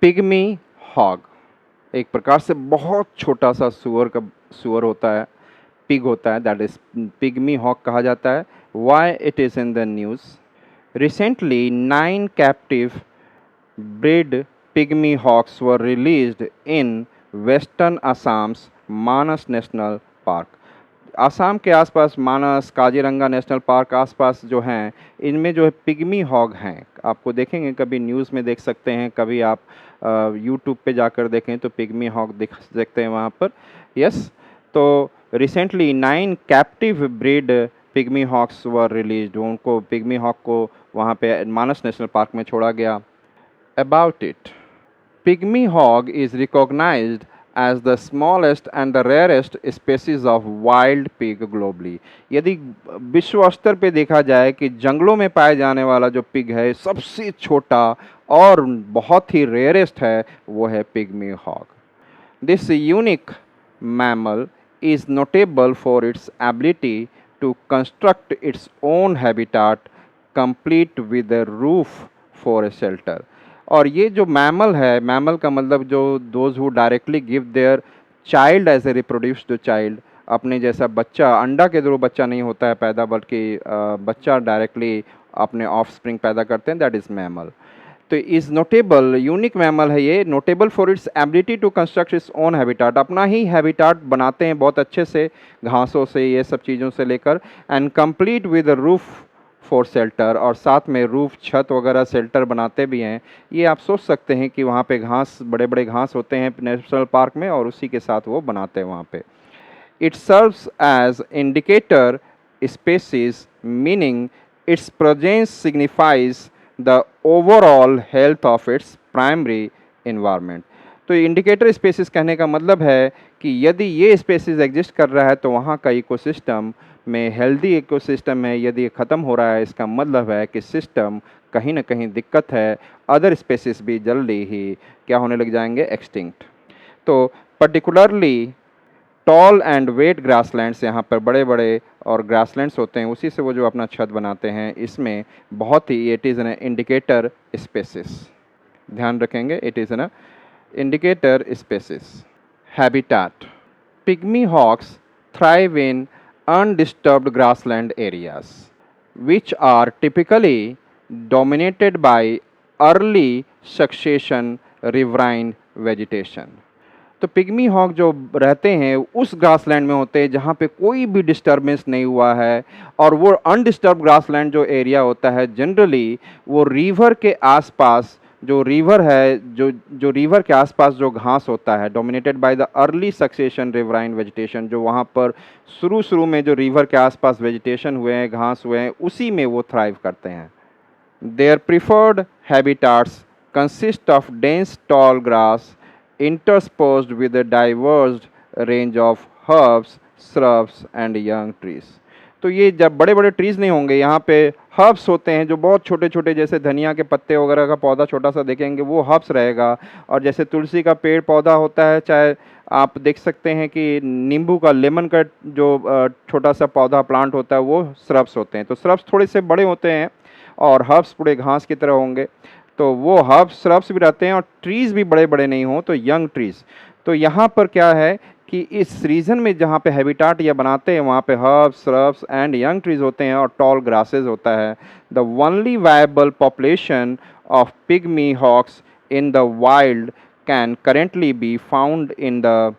Pygmy hog एक प्रकार से बहुत छोटा सा सुअर होता है, पिग होता है, दैट इज पिग्मी हॉग कहा जाता है. Why it is in the news? Recently 9 captive breed pygmy hogs were released in western Assam's Manas national park. Assam के आसपास मानस, काजीरंगा नेशनल पार्क आसपास जो हैं, इनमें जो है पिग्मी हॉग हैं. आपको देखेंगे, कभी न्यूज़ में देख सकते हैं, कभी आप यूट्यूब पे जाकर देखें तो पिग्मी हॉग दिख सकते हैं वहाँ पर. यस, तो recently 9 captive breed pygmy hogs were released. उनको पिग्मी हॉग को वहाँ पे मानस नेशनल पार्क में छोड़ा गया. About it, pygmy hog is recognised as the smallest and the rarest species of wild pig globally. यदि विश्व स्तर पे देखा जाए कि जंगलों में पाए जाने वाला जो पिग है, सबसे छोटा और बहुत ही रेयरेस्ट है, वो है pygmy hog. This unique mammal is notable for its ability to construct its own habitat complete with a roof for a shelter. और ये जो मैमल है, मैमल का मतलब जो those who directly give their child as a reproduced child, अपने जैसा बच्चा, अंडा के थ्रू बच्चा नहीं होता है पैदा, बल्कि बच्चा डायरेक्टली अपने ऑफ स्प्रिंग पैदा करते हैं, दैट इज़ मैमल. तो इज़ नोटेबल, यूनिक मैमल है ये, notable for its ability to construct its own habitat. अपना ही हैबिटाट बनाते हैं बहुत अच्छे से, घासों से, ये सब चीज़ों से लेकर, and complete with roof for shelter, और साथ में रूफ, छत वगैरह शेल्टर बनाते भी हैं. ये आप सोच सकते हैं कि वहाँ पे घास, बड़े बड़े घास होते हैं नेशनल पार्क में, और उसी के साथ वो बनाते हैं वहाँ पे. It serves as indicator species, meaning its presence signifies the overall health of its primary environment. तो इंडिकेटर स्पेसीज कहने का मतलब है कि यदि ये स्पेसीज एग्जिस्ट कर रहा है तो वहाँ का इकोसिस्टम में हेल्दी इकोसिस्टम में यदि ख़त्म हो रहा है, इसका मतलब है कि सिस्टम कहीं ना कहीं दिक्कत है, अदर स्पेसीज भी जल्दी ही क्या होने लग जाएंगे, एक्सटिंक्ट. तो particularly tall and wet grasslands, यहाँ पर बड़े बड़े और ग्रासलैंड्स होते हैं, उसी से वो जो अपना छत बनाते हैं, इसमें बहुत ही it is an indicator species. ध्यान रखेंगे, it is an indicator species. Habitat. Pygmy hogs thrive in undisturbed grassland areas, which are typically dominated by early succession riverine vegetation. तो पिग्मी हॉग जो रहते हैं उस ग्रासलैंड में होते हैं जहाँ पे कोई भी डिस्टर्बेंस नहीं हुआ है, और वो अनडिस्टर्ब ग्रासलैंड जो एरिया होता है जनरली वो रिवर के आसपास, जो रिवर है, जो रिवर के आसपास जो घास होता है, dominated by the early succession riverine vegetation, जो वहाँ पर शुरू में जो रिवर के आसपास वेजिटेशन हुए हैं, घास हुए हैं, उसी में वो थ्राइव करते हैं. Their preferred habitats consist of dense tall grass interspersed with a diverse range of herbs, shrubs and young trees. तो ये जब बड़े बड़े ट्रीज़ नहीं होंगे, यहाँ पे हर्ब्स होते हैं जो बहुत छोटे छोटे, जैसे धनिया के पत्ते वगैरह का पौधा छोटा सा देखेंगे वो हर्ब्स रहेगा, और जैसे तुलसी का पेड़ पौधा होता है, चाहे आप देख सकते हैं कि नींबू का, लेमन का जो छोटा सा पौधा प्लांट होता है वो श्रब्स होते हैं. तो श्रब्स थोड़े से बड़े होते हैं और हर्ब्स पूरे घास की तरह होंगे. तो वो हर्ब्स, श्रब्स भी रहते हैं, और ट्रीज़ भी बड़े बड़े नहीं हों तो यंग ट्रीज़. तो यहाँ पर क्या है कि इस रीजन में जहाँ पे हैबिटाट ये बनाते हैं वहाँ पे herbs, shrubs and young trees होते हैं और टॉल ग्रासेस होता है. The only viable population of pygmy hogs in the wild can currently be found in the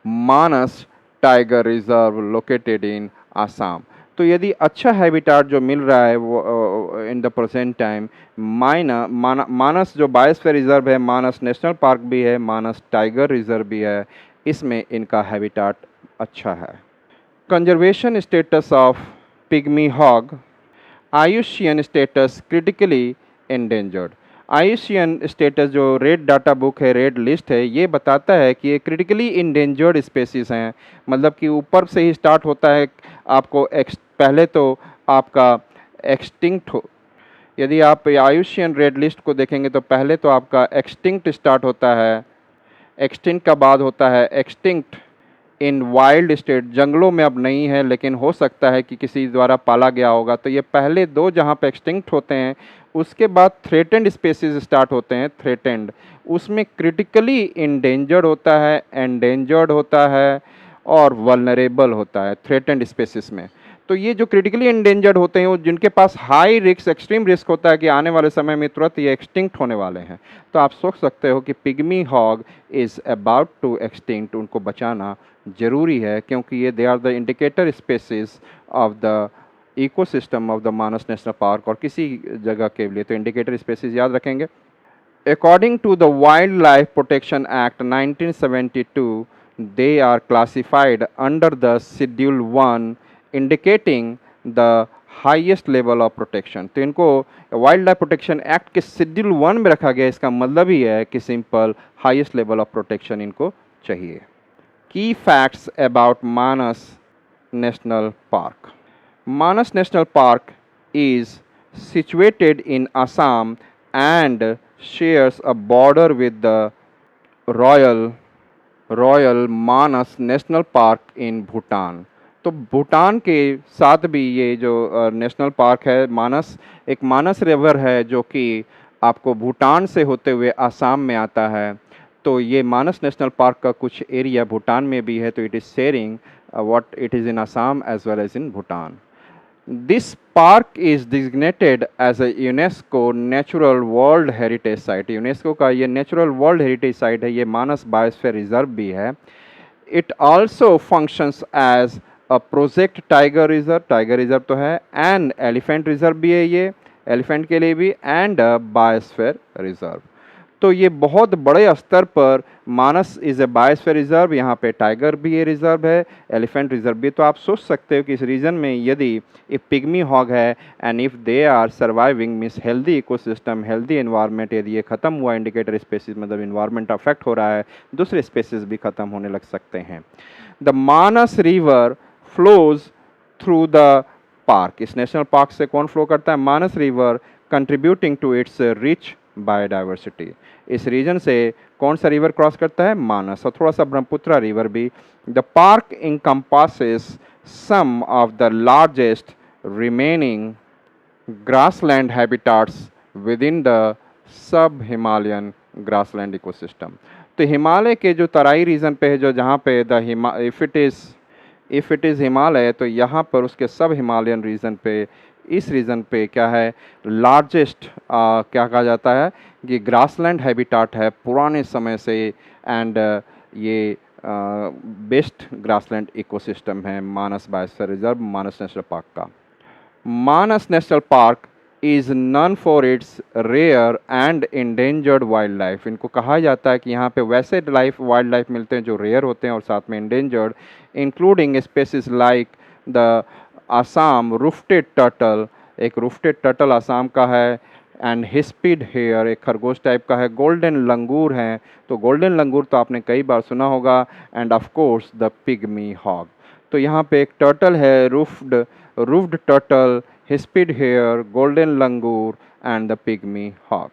Manas tiger reserve located in Assam. तो यदि अच्छा हैबिटाट जो मिल रहा है वो in the present time, Manas जो बायोस्फीयर रिजर्व है, मानस नेशनल पार्क भी है, मानस टाइगर रिजर्व भी है, इसमें इनका हैबिटाट अच्छा है. Conservation status of pygmy hog. IUCN status critically endangered. IUCN status जो रेड डाटा बुक है, रेड लिस्ट है, ये बताता है कि ये क्रिटिकली इंडेंजर्ड स्पेसीज हैं. मतलब कि ऊपर से ही स्टार्ट होता है, आपको पहले तो आपका एक्सटिंक्ट हो, यदि आप आयुष्यन रेड लिस्ट को देखेंगे तो पहले तो आपका एक्सटिंक्ट स्टार्ट होता है, एक्सटिंक्ट का बाद होता है एक्सटिंक्ट, इन वाइल्ड स्टेट, जंगलों में अब नहीं है लेकिन हो सकता है कि किसी द्वारा पाला गया होगा। तो ये पहले दो जहाँ पे एक्सटिंक्ट होते हैं, उसके बाद थ्रेटेंड स्पेसीज स्टार्ट होते हैं। थ्रेटेंड उसमें क्रिटिकली इंडेंजर्ड होता है, एंडेंजर्ड होता है और वल्नरेबल होता है थ्रेटेंड स्पेसीज में। तो ये जो क्रिटिकली इंडेंजर्ड होते हैं वो जिनके पास हाई रिस्क, एक्सट्रीम रिस्क होता है कि आने वाले समय में तुरंत ये एक्सटिंक्ट होने वाले हैं। तो आप सोच सकते हो कि pygmy hog is about to extinct, उनको बचाना ज़रूरी है क्योंकि ये they are the indicator species of the ecosystem of the Manas national park, और किसी जगह के लिए तो इंडिकेटर स्पेसीज याद रखेंगे। According to the Wildlife Protection Act 1972, they are classified under the Schedule 1, indicating the highest level of protection. तो इनको वाइल्ड लाइफ प्रोटेक्शन एक्ट के शेड्यूल 1 में रखा गया। इसका मतलब ही है कि simple highest level of protection इनको चाहिए। की facts about Manas national park. Manas national park is situated in Assam and shares a border with the royal Manas national park इन भूटान। तो भूटान के साथ भी ये जो नेशनल पार्क है मानस, एक मानस रिवर है जो कि आपको भूटान से होते हुए आसाम में आता है। तो ये मानस नेशनल पार्क का कुछ एरिया भूटान में भी है। तो it is sharing what it is in Assam as well as in Bhutan. This park is designated as a UNESCO Natural World Heritage Site। UNESCO का ये नेचुरल वर्ल्ड हेरिटेज साइट है, ये मानस बायोस्फीयर रिजर्व भी है। It also functions as a project tiger reserve, tiger reserve तो है, and elephant reserve भी है ये, एलिफेंट के लिए भी, एंड बायोस्फीयर रिजर्व। तो ये बहुत बड़े स्तर पर मानस इज़ ए बायोस्फीयर रिजर्व, यहाँ पे टाइगर भी ये रिजर्व है, एलिफेंट रिजर्व भी। तो आप सोच सकते हो कि इस रीजन में यदि एक पिग्मी हॉग है and if they are surviving means healthy ecosystem, healthy environment, यदि ये ख़त्म हुआ इंडिकेटर स्पेसीज, मतलब इन्वायरमेंट अफेक्ट हो रहा है, दूसरे स्पेसीज भी ख़त्म होने लग सकते हैं। The Manas river flows through the park. इस नेशनल पार्क से कौन फ्लो करता है? Manas river, contributing to its rich biodiversity. इस रीजन से कौन सा रिवर क्रॉस करता है? मानस, और थोड़ा सा ब्रह्मपुत्र रिवर भी। The park encompasses some of the largest remaining grassland habitats within the sub Himalayan grassland ecosystem. तो हिमालय के जो तराई रीजन पे है, जो जहाँ पे इफ़ इट इज़ हिमालय, तो यहाँ पर उसके सब हिमालयन रीजन पे, इस रीजन पे क्या है, लार्जेस्ट क्या कहा जाता है कि ग्रासलैंड हैबिटाट है पुराने समय से, एंड ये बेस्ट ग्रासलैंड इकोसिस्टम है Manas biosphere reserve, Manas national park का। Manas national park is known for its rare and endangered wildlife. इनको कहा जाता है कि यहाँ पे वैसे वाइल्ड लाइफ मिलते हैं जो रेयर होते हैं और साथ में endangered, including species like the Assam roofed turtle, एक रुफ्टेड टर्टल आसाम का है, एंड हिस्पिड हेयर, एक खरगोश टाइप का है, गोल्डन लंगूर हैं, तो गोल्डन लंगूर तो आपने कई बार सुना होगा, and of course the pygmy hog. तो यहाँ पे एक टर्टल है, roofed turtle, hispid hare, golden langur and the pygmy hog.